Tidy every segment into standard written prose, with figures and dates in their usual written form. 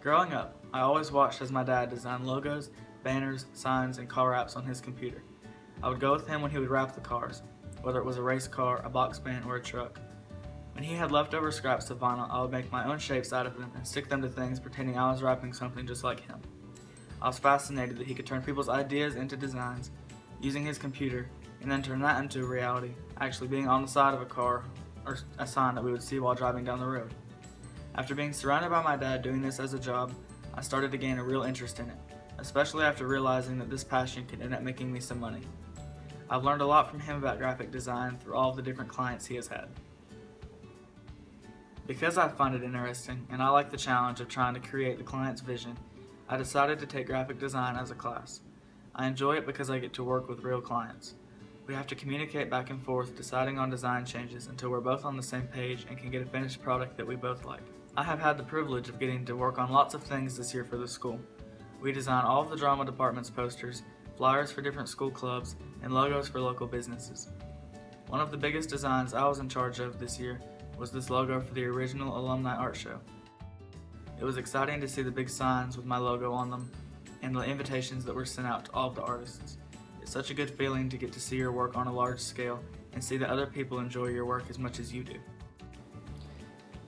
Growing up, I always watched as my dad designed logos, banners, signs, and car wraps on his computer. I would go with him when he would wrap the cars, whether it was a race car, a box band, or a truck. When he had leftover scraps of vinyl, I would make my own shapes out of them and stick them to things pretending I was wrapping something just like him. I was fascinated that he could turn people's ideas into designs using his computer and then turn that into reality, actually being on the side of a car or a sign that we would see while driving down the road. After being surrounded by my dad doing this as a job, I started to gain a real interest in it, especially after realizing that this passion could end up making me some money. I've learned a lot from him about graphic design through all of the different clients he has had. Because I find it interesting and I like the challenge of trying to create the client's vision, I decided to take graphic design as a class. I enjoy it because I get to work with real clients. We have to communicate back and forth, deciding on design changes until we're both on the same page and can get a finished product that we both like. I have had the privilege of getting to work on lots of things this year for the school. We design all of the drama department's posters, flyers for different school clubs, and logos for local businesses. One of the biggest designs I was in charge of this year was this logo for the original alumni art show. It was exciting to see the big signs with my logo on them and the invitations that were sent out to all of the artists. It's such a good feeling to get to see your work on a large scale and see that other people enjoy your work as much as you do.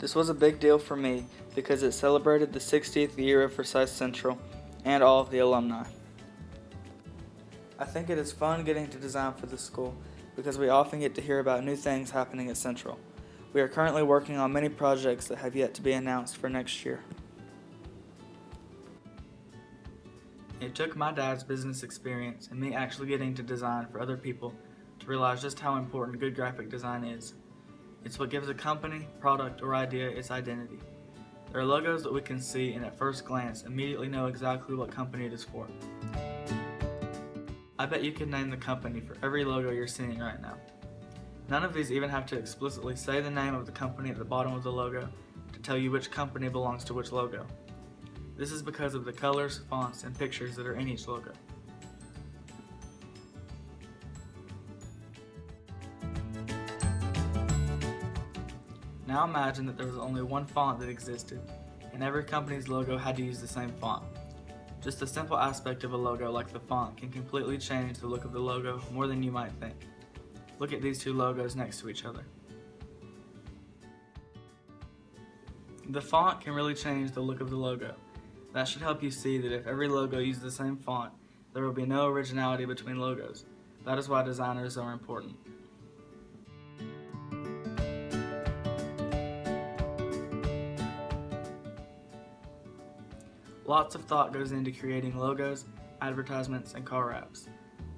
This was a big deal for me because it celebrated the 60th year of Forsyth Central and all of the alumni. I think it is fun getting to design for the school because we often get to hear about new things happening at Central. We are currently working on many projects that have yet to be announced for next year. It took my dad's business experience and me actually getting to design for other people to realize just how important good graphic design is. It's what gives a company, product, or idea its identity. There are logos that we can see and at first glance immediately know exactly what company it is for. I bet you can name the company for every logo you're seeing right now. None of these even have to explicitly say the name of the company at the bottom of the logo to tell you which company belongs to which logo. This is because of the colors, fonts, and pictures that are in each logo. Now imagine that there was only one font that existed, and every company's logo had to use the same font. Just a simple aspect of a logo like the font can completely change the look of the logo more than you might think. Look at these two logos next to each other. The font can really change the look of the logo. That should help you see that if every logo used the same font, there will be no originality between logos. That is why designers are important. Lots of thought goes into creating logos, advertisements, and car wraps.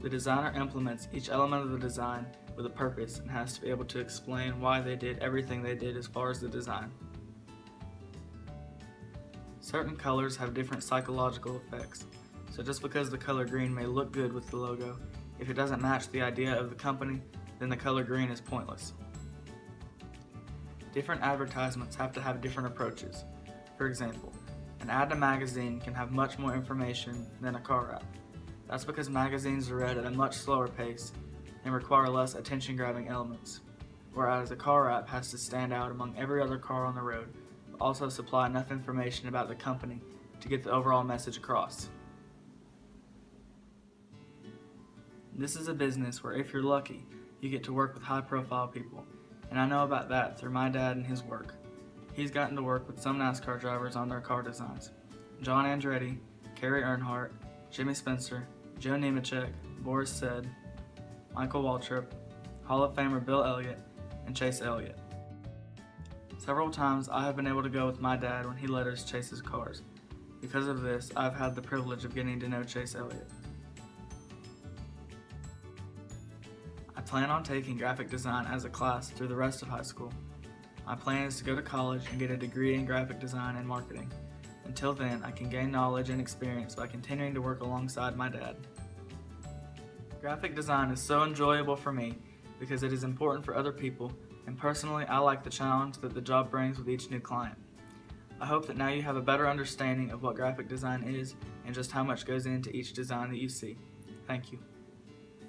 The designer implements each element of the design with a purpose and has to be able to explain why they did everything they did as far as the design. Certain colors have different psychological effects, so just because the color green may look good with the logo, if it doesn't match the idea of the company, then the color green is pointless. Different advertisements have to have different approaches. For example, an ad in a magazine can have much more information than a car wrap. That's because magazines are read at a much slower pace and require less attention-grabbing elements, whereas a car wrap has to stand out among every other car on the road, but also supply enough information about the company to get the overall message across. This is a business where if you're lucky, you get to work with high-profile people, and I know about that through my dad and his work. He's gotten to work with some NASCAR drivers on their car designs. John Andretti, Kerry Earnhardt, Jimmy Spencer, Joe Nemechek, Boris Said, Michael Waltrip, Hall of Famer Bill Elliott, and Chase Elliott. Several times I have been able to go with my dad when he let us chase his cars. Because of this, I've had the privilege of getting to know Chase Elliott. I plan on taking graphic design as a class through the rest of high school. My plan is to go to college and get a degree in graphic design and marketing. Until then, I can gain knowledge and experience by continuing to work alongside my dad. Graphic design is so enjoyable for me because it is important for other people, and personally, I like the challenge that the job brings with each new client. I hope that now you have a better understanding of what graphic design is and just how much goes into each design that you see. Thank you.